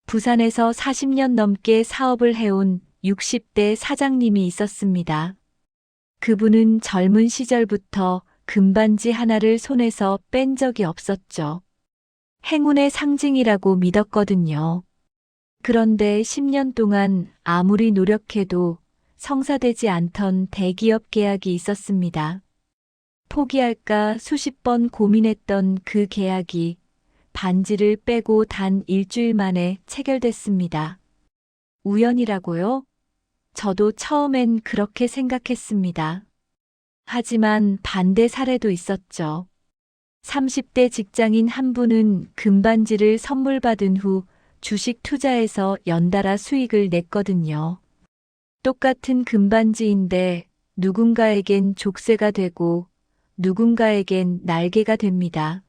부산에서 40년 넘게 사업을 해온 60대 사장님이 있었습니다. 그분은 젊은 시절부터 금반지 하나를 손에서 뺀 적이 없었죠. 행운의 상징이라고 믿었거든요. 그런데 10년 동안 아무리 노력해도 성사되지 않던 대기업 계약이 있었습니다. 포기할까 수십 번 고민했던 그 계약이 반지를 빼고 단 일주일 만에 체결됐습니다. 우연이라고요? 저도 처음엔 그렇게 생각했습니다. 하지만 반대 사례도 있었죠. 30대 직장인 한 분은 금반지를 선물 받은 후 주식 투자해서 연달아 수익을 냈거든요. 똑같은 금반지인데 누군가에겐 족쇄가 되고 누군가에겐 날개가 됩니다.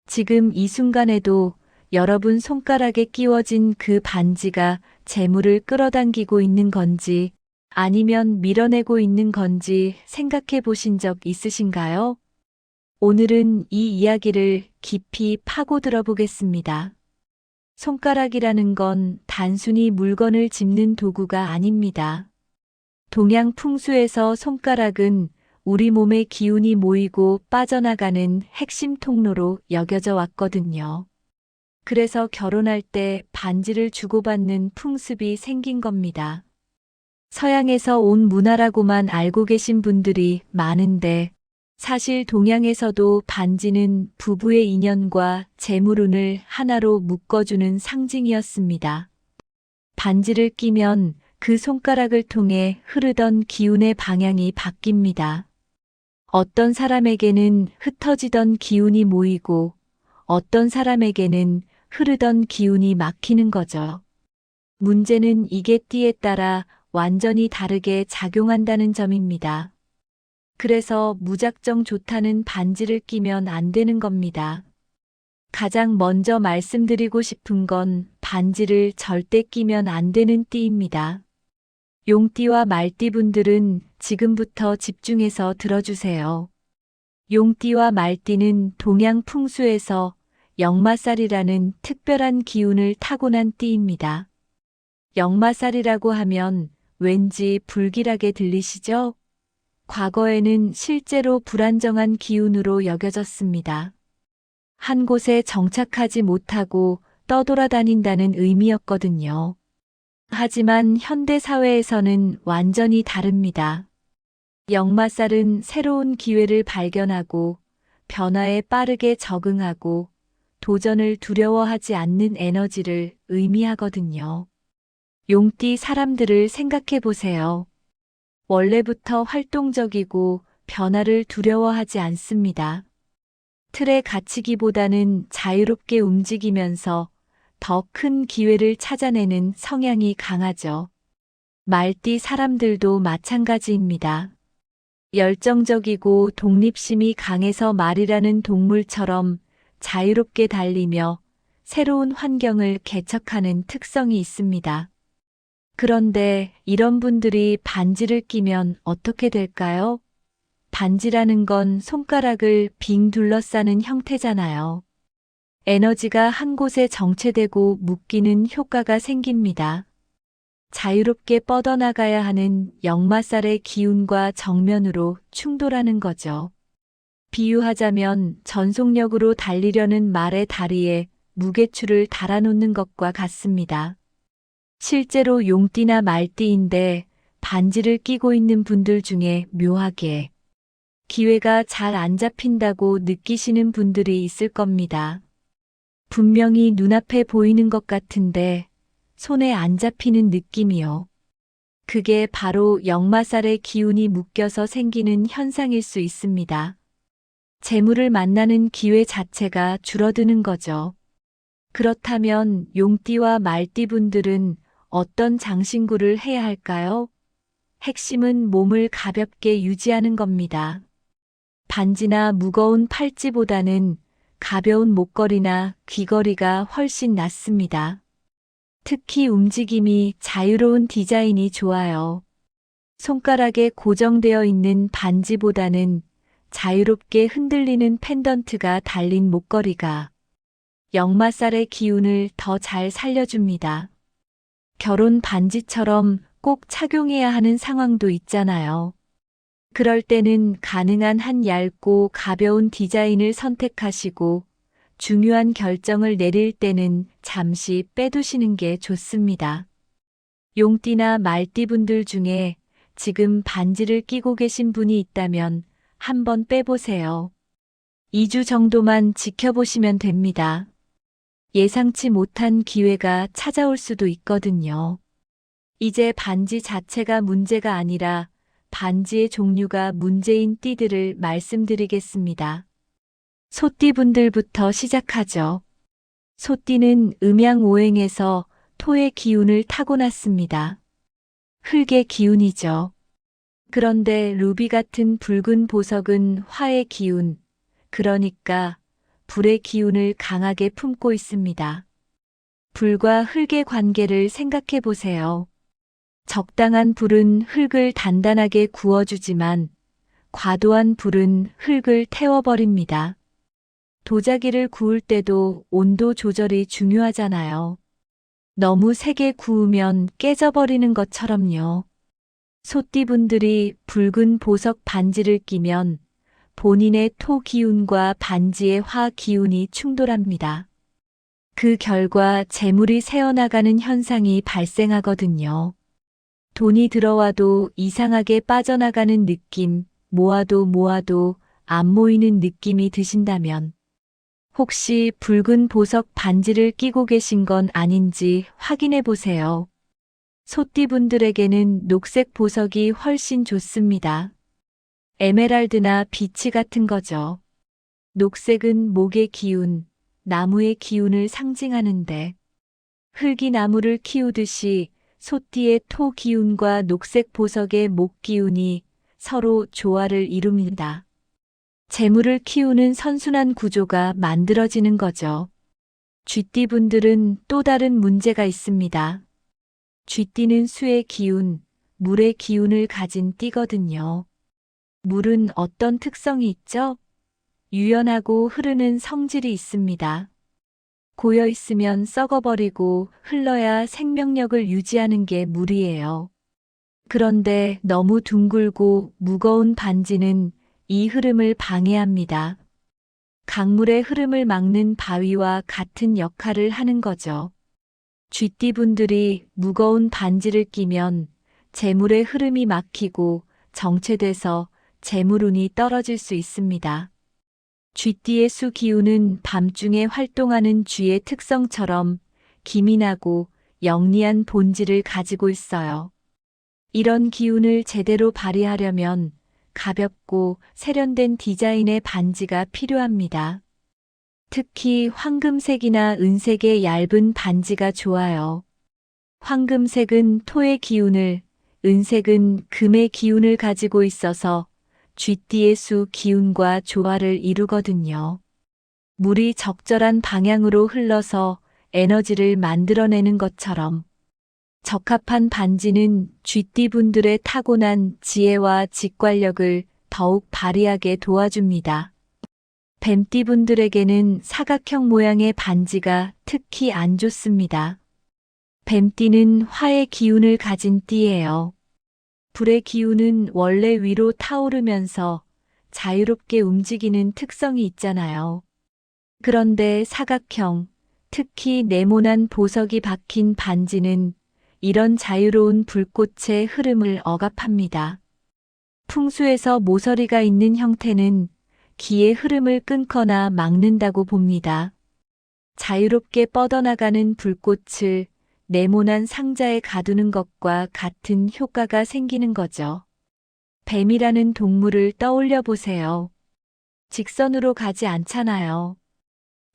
지금 이 순간에도 여러분 손가락에 끼워진 그 반지가 재물을 끌어당기고 있는 건지 아니면 밀어내고 있는 건지 생각해 보신 적 있으신가요? 오늘은 이 이야기를 깊이 파고들어 보겠습니다. 손가락이라는 건 단순히 물건을 짚는 도구가 아닙니다. 동양 풍수에서 손가락은 우리 몸의 기운이 모이고 빠져나가는 핵심 통로로 여겨져 왔거든요. 그래서 결혼할 때 반지를 주고받는 풍습이 생긴 겁니다. 서양에서 온 문화라고만 알고 계신 분들이 많은데 사실 동양에서도 반지는 부부의 인연과 재물운을 하나로 묶어주는 상징이었습니다. 반지를 끼면 그 손가락을 통해 흐르던 기운의 방향이 바뀝니다. 어떤 사람에게는 흩어지던 기운이 모이고 어떤 사람에게는 흐르던 기운이 막히는 거죠. 문제는 이게 띠에 따라 완전히 다르게 작용한다는 점입니다. 그래서 무작정 좋다는 반지를 끼면 안 되는 겁니다. 가장 먼저 말씀드리고 싶은 건 반지를 절대 끼면 안 되는 띠입니다. 용띠와 말띠분들은 지금부터 집중해서 들어주세요. 용띠와 말띠는 동양 풍수에서 역마살이라는 특별한 기운을 타고난 띠입니다. 역마살이라고 하면 왠지 불길하게 들리시죠? 과거에는 실제로 불안정한 기운으로 여겨졌습니다. 한 곳에 정착하지 못하고 떠돌아다닌다는 의미였거든요. 하지만 현대 사회에서는 완전히 다릅니다. 역마살은 새로운 기회를 발견하고 변화에 빠르게 적응하고 도전을 두려워하지 않는 에너지를 의미하거든요. 용띠 사람들을 생각해 보세요. 원래부터 활동적이고 변화를 두려워하지 않습니다. 틀에 갇히기보다는 자유롭게 움직이면서 더 큰 기회를 찾아내는 성향이 강하죠. 말띠 사람들도 마찬가지입니다. 열정적이고 독립심이 강해서 말이라는 동물처럼 자유롭게 달리며 새로운 환경을 개척하는 특성이 있습니다. 그런데 이런 분들이 반지를 끼면 어떻게 될까요? 반지라는 건 손가락을 빙 둘러싸는 형태잖아요. 에너지가 한 곳에 정체되고 묶이는 효과가 생깁니다. 자유롭게 뻗어나가야 하는 역마살의 기운과 정면으로 충돌하는 거죠. 비유하자면 전속력으로 달리려는 말의 다리에 무게추를 달아놓는 것과 같습니다. 실제로 용띠나 말띠인데 반지를 끼고 있는 분들 중에 묘하게 기회가 잘 안 잡힌다고 느끼시는 분들이 있을 겁니다. 분명히 눈앞에 보이는 것 같은데 손에 안 잡히는 느낌이요. 그게 바로 역마살의 기운이 묶여서 생기는 현상일 수 있습니다. 재물을 만나는 기회 자체가 줄어드는 거죠. 그렇다면 용띠와 말띠분들은 어떤 장신구를 해야 할까요? 핵심은 몸을 가볍게 유지하는 겁니다. 반지나 무거운 팔찌보다는 가벼운 목걸이나 귀걸이가 훨씬 낫습니다. 특히 움직임이 자유로운 디자인이 좋아요. 손가락에 고정되어 있는 반지보다는 자유롭게 흔들리는 펜던트가 달린 목걸이가 역마살의 기운을 더 잘 살려줍니다. 결혼 반지처럼 꼭 착용해야 하는 상황도 있잖아요. 그럴 때는 가능한 한 얇고 가벼운 디자인을 선택하시고 중요한 결정을 내릴 때는 잠시 빼두시는 게 좋습니다. 용띠나 말띠분들 중에 지금 반지를 끼고 계신 분이 있다면 한번 빼보세요. 2주 정도만 지켜보시면 됩니다. 예상치 못한 기회가 찾아올 수도 있거든요. 이제 반지 자체가 문제가 아니라 반지의 종류가 문제인 띠들을 말씀드리겠습니다. 소띠분들부터 시작하죠. 소띠는 음양오행에서 토의 기운을 타고났습니다. 흙의 기운이죠. 그런데 루비 같은 붉은 보석은 화의 기운, 그러니까 불의 기운을 강하게 품고 있습니다. 불과 흙의 관계를 생각해 보세요. 적당한 불은 흙을 단단하게 구워주지만 과도한 불은 흙을 태워버립니다. 도자기를 구울 때도 온도 조절이 중요하잖아요. 너무 세게 구우면 깨져버리는 것처럼요. 소띠분들이 붉은 보석 반지를 끼면 본인의 토 기운과 반지의 화 기운이 충돌합니다. 그 결과 재물이 새어나가는 현상이 발생하거든요. 돈이 들어와도 이상하게 빠져나가는 느낌, 모아도 안 모이는 느낌이 드신다면 혹시 붉은 보석 반지를 끼고 계신 건 아닌지 확인해 보세요. 소띠분들에게는 녹색 보석이 훨씬 좋습니다. 에메랄드나 비치 같은 거죠. 녹색은 목의 기운, 나무의 기운을 상징하는데 흙이 나무를 키우듯이 소띠의 토 기운과 녹색 보석의 목 기운이 서로 조화를 이룹니다. 재물을 키우는 선순환 구조가 만들어지는 거죠. 쥐띠분들은 또 다른 문제가 있습니다. 쥐띠는 수의 기운, 물의 기운을 가진 띠거든요. 물은 어떤 특성이 있죠? 유연하고 흐르는 성질이 있습니다. 고여 있으면 썩어버리고 흘러야 생명력을 유지하는 게 물이에요. 그런데 너무 둥글고 무거운 반지는 이 흐름을 방해합니다. 강물의 흐름을 막는 바위와 같은 역할을 하는 거죠. 쥐띠분들이 무거운 반지를 끼면 재물의 흐름이 막히고 정체돼서 재물운이 떨어질 수 있습니다. 쥐띠의 수 기운은 밤중에 활동하는 쥐의 특성처럼 기민하고 영리한 본질을 가지고 있어요. 이런 기운을 제대로 발휘하려면 가볍고 세련된 디자인의 반지가 필요합니다. 특히 황금색이나 은색의 얇은 반지가 좋아요. 황금색은 토의 기운을, 은색은 금의 기운을 가지고 있어서 쥐띠의 수 기운과 조화를 이루거든요. 물이 적절한 방향으로 흘러서 에너지를 만들어내는 것처럼 적합한 반지는 쥐띠분들의 타고난 지혜와 직관력을 더욱 발휘하게 도와줍니다. 뱀띠분들에게는 사각형 모양의 반지가 특히 안 좋습니다. 뱀띠는 화의 기운을 가진 띠예요. 불의 기운은 원래 위로 타오르면서 자유롭게 움직이는 특성이 있잖아요. 그런데 사각형, 특히 네모난 보석이 박힌 반지는 이런 자유로운 불꽃의 흐름을 억압합니다. 풍수에서 모서리가 있는 형태는 기의 흐름을 끊거나 막는다고 봅니다. 자유롭게 뻗어나가는 불꽃을 네모난 상자에 가두는 것과 같은 효과가 생기는 거죠. 뱀이라는 동물을 떠올려 보세요. 직선으로 가지 않잖아요.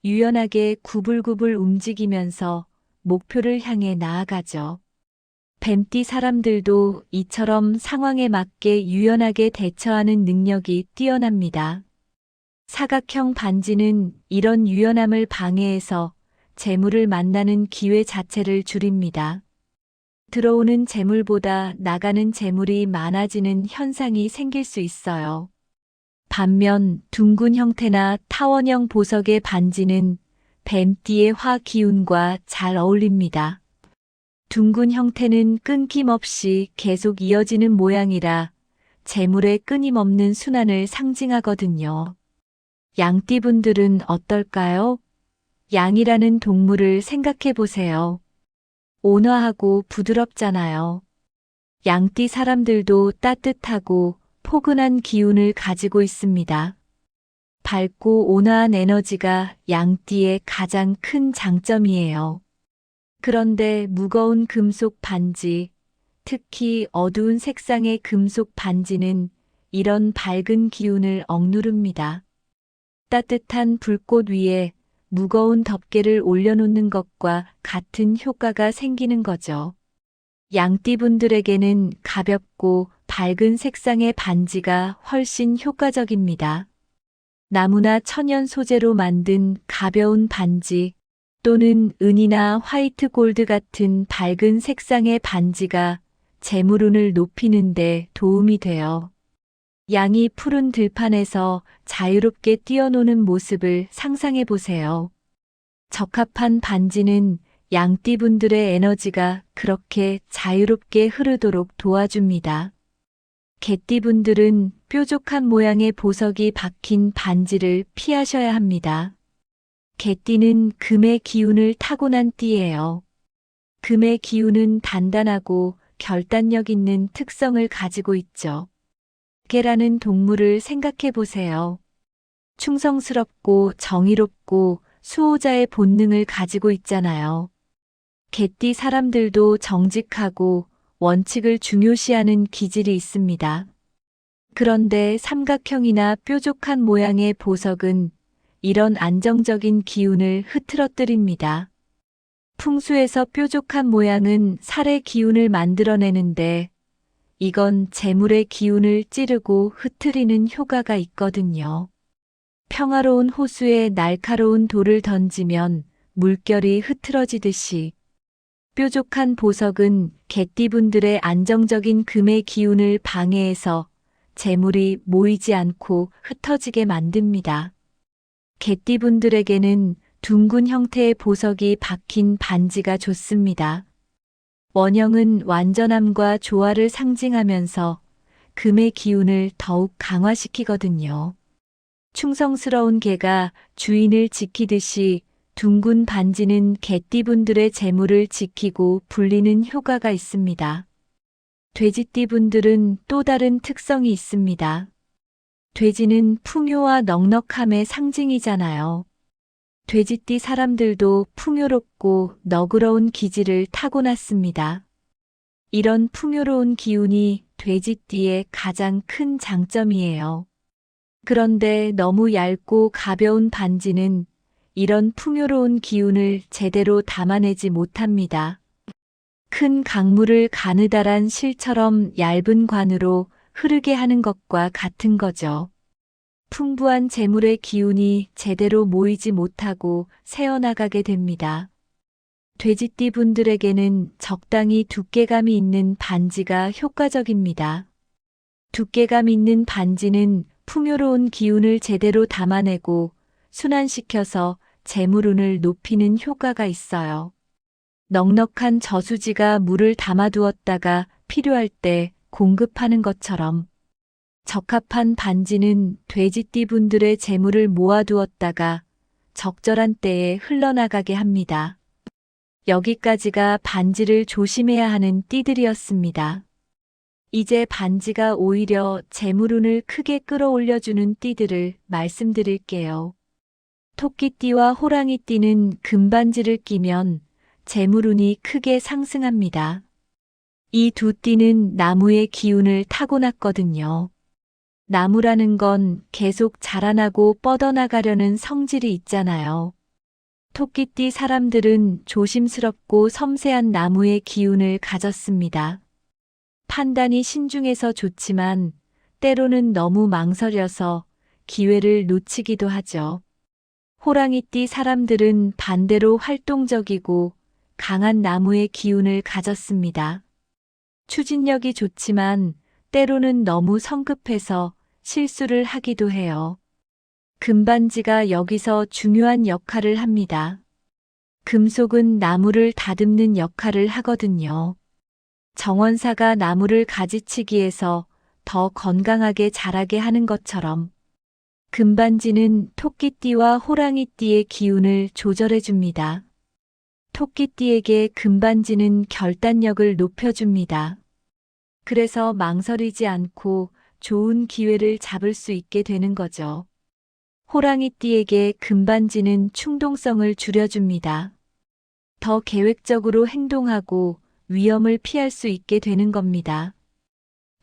유연하게 구불구불 움직이면서 목표를 향해 나아가죠. 뱀띠 사람들도 이처럼 상황에 맞게 유연하게 대처하는 능력이 뛰어납니다. 사각형 반지는 이런 유연함을 방해해서 재물을 만나는 기회 자체를 줄입니다. 들어오는 재물보다 나가는 재물이 많아지는 현상이 생길 수 있어요. 반면 둥근 형태나 타원형 보석의 반지는 뱀띠의 화 기운과 잘 어울립니다. 둥근 형태는 끊김없이 계속 이어지는 모양이라 재물의 끊임없는 순환을 상징하거든요. 양띠분들은 어떨까요? 양이라는 동물을 생각해 보세요. 온화하고 부드럽잖아요. 양띠 사람들도 따뜻하고 포근한 기운을 가지고 있습니다. 밝고 온화한 에너지가 양띠의 가장 큰 장점이에요. 그런데 무거운 금속 반지, 특히 어두운 색상의 금속 반지는 이런 밝은 기운을 억누릅니다. 따뜻한 불꽃 위에 무거운 덮개를 올려놓는 것과 같은 효과가 생기는 거죠. 양띠분들에게는 가볍고 밝은 색상의 반지가 훨씬 효과적입니다. 나무나 천연 소재로 만든 가벼운 반지 또는 은이나 화이트 골드 같은 밝은 색상의 반지가 재물운을 높이는 데 도움이 돼요. 양이 푸른 들판에서 자유롭게 뛰어노는 모습을 상상해 보세요. 적합한 반지는 양띠분들의 에너지가 그렇게 자유롭게 흐르도록 도와줍니다. 개띠분들은 뾰족한 모양의 보석이 박힌 반지를 피하셔야 합니다. 개띠는 금의 기운을 타고난 띠예요. 금의 기운은 단단하고 결단력 있는 특성을 가지고 있죠. 개라는 동물을 생각해 보세요. 충성스럽고 정의롭고 수호자의 본능을 가지고 있잖아요. 개띠 사람들도 정직하고 원칙을 중요시하는 기질이 있습니다. 그런데 삼각형이나 뾰족한 모양의 보석은 이런 안정적인 기운을 흐트러뜨립니다. 풍수에서 뾰족한 모양은 살의 기운을 만들어내는데 이건 재물의 기운을 찌르고 흐트리는 효과가 있거든요. 평화로운 호수에 날카로운 돌을 던지면 물결이 흐트러지듯이 뾰족한 보석은 개띠분들의 안정적인 금의 기운을 방해해서 재물이 모이지 않고 흩어지게 만듭니다. 개띠분들에게는 둥근 형태의 보석이 박힌 반지가 좋습니다. 원형은 완전함과 조화를 상징하면서 금의 기운을 더욱 강화시키거든요. 충성스러운 개가 주인을 지키듯이 둥근 반지는 개띠분들의 재물을 지키고 불리는 효과가 있습니다. 돼지띠분들은 또 다른 특성이 있습니다. 돼지는 풍요와 넉넉함의 상징이잖아요. 돼지띠 사람들도 풍요롭고 너그러운 기질을 타고났습니다. 이런 풍요로운 기운이 돼지띠의 가장 큰 장점이에요. 그런데 너무 얇고 가벼운 반지는 이런 풍요로운 기운을 제대로 담아내지 못합니다. 큰 강물을 가느다란 실처럼 얇은 관으로 흐르게 하는 것과 같은 거죠. 풍부한 재물의 기운이 제대로 모이지 못하고 새어나가게 됩니다. 돼지띠 분들에게는 적당히 두께감이 있는 반지가 효과적입니다. 두께감 있는 반지는 풍요로운 기운을 제대로 담아내고 순환시켜서 재물운을 높이는 효과가 있어요. 넉넉한 저수지가 물을 담아두었다가 필요할 때 공급하는 것처럼 적합한 반지는 돼지띠 분들의 재물을 모아두었다가 적절한 때에 흘러나가게 합니다. 여기까지가 반지를 조심해야 하는 띠들이었습니다. 이제 반지가 오히려 재물운을 크게 끌어올려주는 띠들을 말씀드릴게요. 토끼띠와 호랑이띠는 금반지를 끼면 재물운이 크게 상승합니다. 이 두 띠는 나무의 기운을 타고났거든요. 나무라는 건 계속 자라나고 뻗어나가려는 성질이 있잖아요. 토끼띠 사람들은 조심스럽고 섬세한 나무의 기운을 가졌습니다. 판단이 신중해서 좋지만 때로는 너무 망설여서 기회를 놓치기도 하죠. 호랑이띠 사람들은 반대로 활동적이고 강한 나무의 기운을 가졌습니다. 추진력이 좋지만 때로는 너무 성급해서 실수를 하기도 해요. 금반지가 여기서 중요한 역할을 합니다. 금속은 나무를 다듬는 역할을 하거든요. 정원사가 나무를 가지치기해서 더 건강하게 자라게 하는 것처럼 금반지는 토끼띠와 호랑이띠의 기운을 조절해 줍니다. 토끼띠에게 금반지는 결단력을 높여줍니다. 그래서 망설이지 않고 좋은 기회를 잡을 수 있게 되는 거죠. 호랑이띠에게 금반지는 충동성을 줄여줍니다. 더 계획적으로 행동하고 위험을 피할 수 있게 되는 겁니다.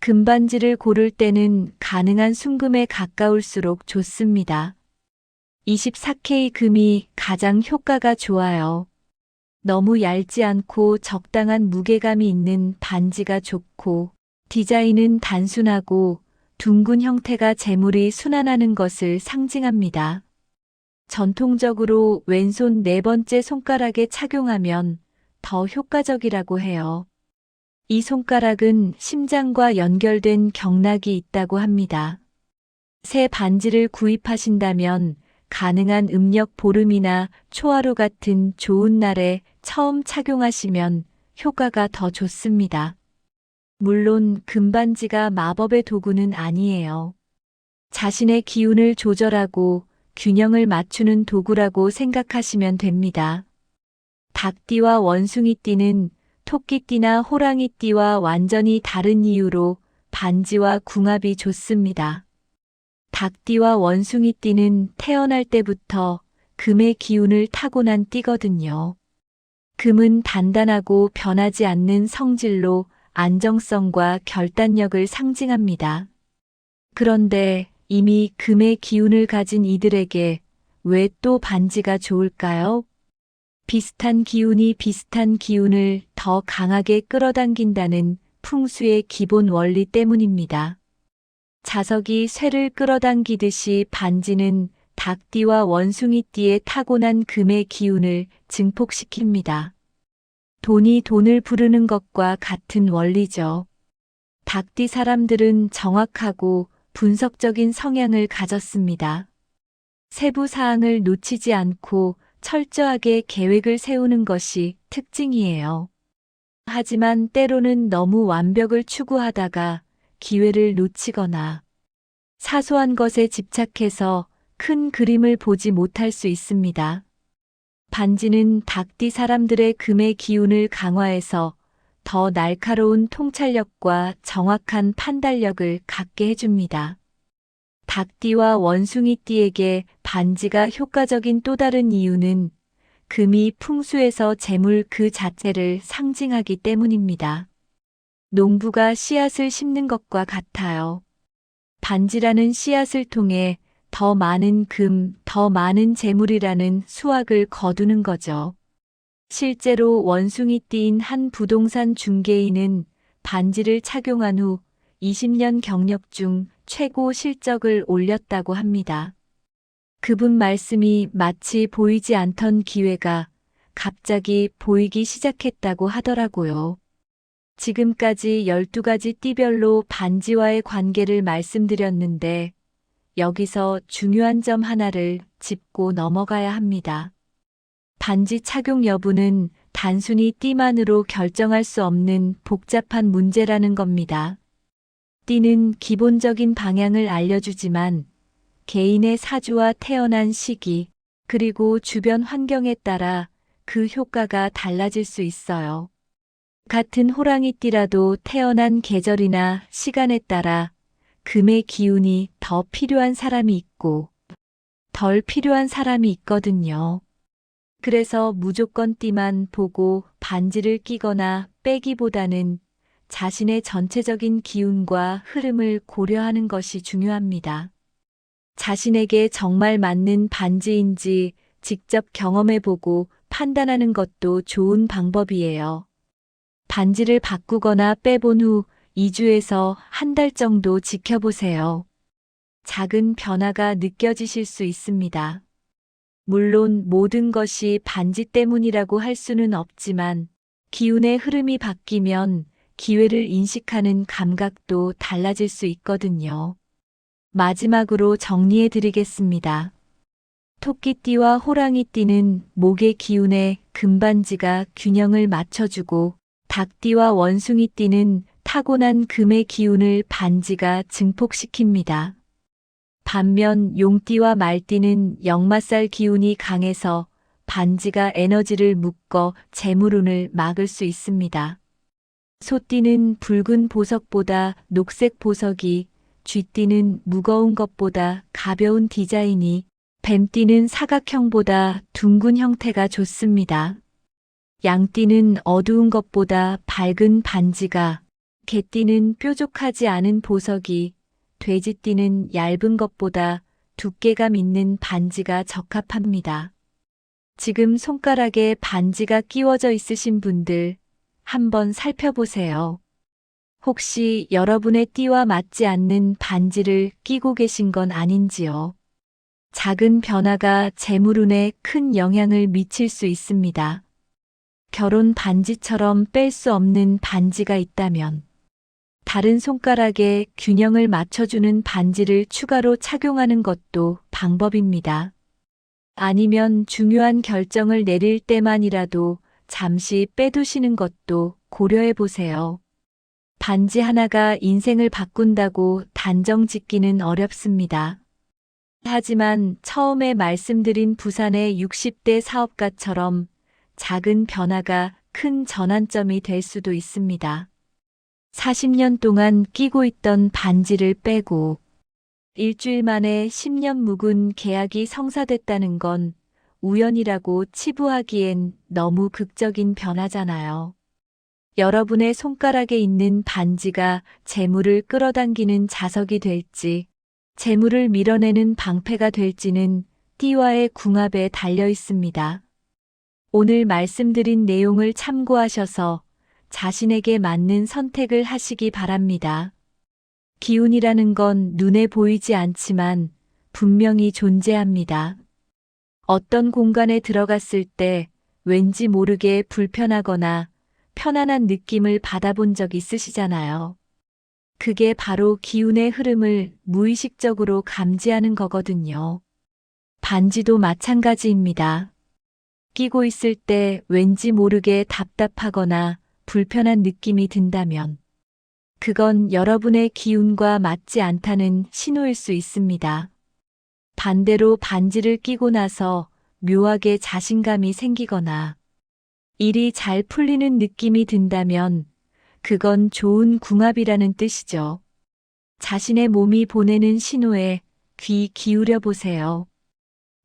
금반지를 고를 때는 가능한 순금에 가까울수록 좋습니다. 24K 금이 가장 효과가 좋아요. 너무 얇지 않고 적당한 무게감이 있는 반지가 좋고, 디자인은 단순하고 둥근 형태가 재물이 순환하는 것을 상징합니다. 전통적으로 왼손 네 번째 손가락에 착용하면 더 효과적이라고 해요. 이 손가락은 심장과 연결된 경락이 있다고 합니다. 새 반지를 구입하신다면 가능한 음력 보름이나 초하루 같은 좋은 날에 처음 착용하시면 효과가 더 좋습니다. 물론 금반지가 마법의 도구는 아니에요. 자신의 기운을 조절하고 균형을 맞추는 도구라고 생각하시면 됩니다. 닭띠와 원숭이띠는 토끼띠나 호랑이띠와 완전히 다른 이유로 반지와 궁합이 좋습니다. 닭띠와 원숭이띠는 태어날 때부터 금의 기운을 타고난 띠거든요. 금은 단단하고 변하지 않는 성질로 안정성과 결단력을 상징합니다. 그런데 이미 금의 기운을 가진 이들에게 왜 또 반지가 좋을까요? 비슷한 기운이 비슷한 기운을 더 강하게 끌어당긴다는 풍수의 기본 원리 때문입니다. 자석이 쇠를 끌어당기듯이 반지는 닭띠와 원숭이띠의 타고난 금의 기운을 증폭시킵니다. 돈이 돈을 부르는 것과 같은 원리죠. 닭띠 사람들은 정확하고 분석적인 성향을 가졌습니다. 세부 사항을 놓치지 않고 철저하게 계획을 세우는 것이 특징이에요. 하지만 때로는 너무 완벽을 추구하다가 기회를 놓치거나 사소한 것에 집착해서 큰 그림을 보지 못할 수 있습니다. 반지는 닭띠 사람들의 금의 기운을 강화해서 더 날카로운 통찰력과 정확한 판단력을 갖게 해줍니다. 닭띠와 원숭이띠에게 반지가 효과적인 또 다른 이유는 금이 풍수에서 재물 그 자체를 상징하기 때문입니다. 농부가 씨앗을 심는 것과 같아요. 반지라는 씨앗을 통해 더 많은 금, 더 많은 재물이라는 수확을 거두는 거죠. 실제로 원숭이띠인 한 부동산 중개인은 반지를 착용한 후 20년 경력 중 최고 실적을 올렸다고 합니다. 그분 말씀이 마치 보이지 않던 기회가 갑자기 보이기 시작했다고 하더라고요. 지금까지 12가지 띠별로 반지와의 관계를 말씀드렸는데 여기서 중요한 점 하나를 짚고 넘어가야 합니다. 반지 착용 여부는 단순히 띠만으로 결정할 수 없는 복잡한 문제라는 겁니다. 띠는 기본적인 방향을 알려주지만 개인의 사주와 태어난 시기, 그리고 주변 환경에 따라 그 효과가 달라질 수 있어요. 같은 호랑이띠라도 태어난 계절이나 시간에 따라 금의 기운이 더 필요한 사람이 있고 덜 필요한 사람이 있거든요. 그래서 무조건 띠만 보고 반지를 끼거나 빼기보다는 자신의 전체적인 기운과 흐름을 고려하는 것이 중요합니다. 자신에게 정말 맞는 반지인지 직접 경험해보고 판단하는 것도 좋은 방법이에요. 반지를 바꾸거나 빼본 후 2주에서 한 달 정도 지켜보세요. 작은 변화가 느껴지실 수 있습니다. 물론 모든 것이 반지 때문이라고 할 수는 없지만 기운의 흐름이 바뀌면 기회를 인식하는 감각도 달라질 수 있거든요. 마지막으로 정리해 드리겠습니다. 토끼띠와 호랑이띠는 목의 기운에 금반지가 균형을 맞춰주고, 닭띠와 원숭이띠는 타고난 금의 기운을 반지가 증폭시킵니다. 반면 용띠와 말띠는 역마살 기운이 강해서 반지가 에너지를 묶어 재물운을 막을 수 있습니다. 소띠는 붉은 보석보다 녹색 보석이, 쥐띠는 무거운 것보다 가벼운 디자인이, 뱀띠는 사각형보다 둥근 형태가 좋습니다. 양띠는 어두운 것보다 밝은 반지가, 개띠는 뾰족하지 않은 보석이, 돼지띠는 얇은 것보다 두께감 있는 반지가 적합합니다. 지금 손가락에 반지가 끼워져 있으신 분들 한번 살펴보세요. 혹시 여러분의 띠와 맞지 않는 반지를 끼고 계신 건 아닌지요? 작은 변화가 재물운에 큰 영향을 미칠 수 있습니다. 결혼 반지처럼 뺄 수 없는 반지가 있다면 다른 손가락에 균형을 맞춰주는 반지를 추가로 착용하는 것도 방법입니다. 아니면 중요한 결정을 내릴 때만이라도 잠시 빼두시는 것도 고려해 보세요. 반지 하나가 인생을 바꾼다고 단정 짓기는 어렵습니다. 하지만 처음에 말씀드린 부산의 60대 사업가처럼 작은 변화가 큰 전환점이 될 수도 있습니다. 40년 동안 끼고 있던 반지를 빼고 일주일 만에 10년 묵은 계약이 성사됐다는 건 우연이라고 치부하기엔 너무 극적인 변화잖아요. 여러분의 손가락에 있는 반지가 재물을 끌어당기는 자석이 될지, 재물을 밀어내는 방패가 될지는 띠와의 궁합에 달려 있습니다. 오늘 말씀드린 내용을 참고하셔서 자신에게 맞는 선택을 하시기 바랍니다. 기운이라는 건 눈에 보이지 않지만 분명히 존재합니다. 어떤 공간에 들어갔을 때 왠지 모르게 불편하거나 편안한 느낌을 받아본 적 있으시잖아요. 그게 바로 기운의 흐름을 무의식적으로 감지하는 거거든요. 반지도 마찬가지입니다. 끼고 있을 때 왠지 모르게 답답하거나 불편한 느낌이 든다면 그건 여러분의 기운과 맞지 않다는 신호일 수 있습니다. 반대로 반지를 끼고 나서 묘하게 자신감이 생기거나 일이 잘 풀리는 느낌이 든다면 그건 좋은 궁합이라는 뜻이죠. 자신의 몸이 보내는 신호에 귀 기울여 보세요.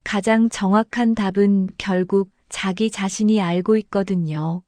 가장 정확한 답은 결국 자기 자신이 알고 있거든요.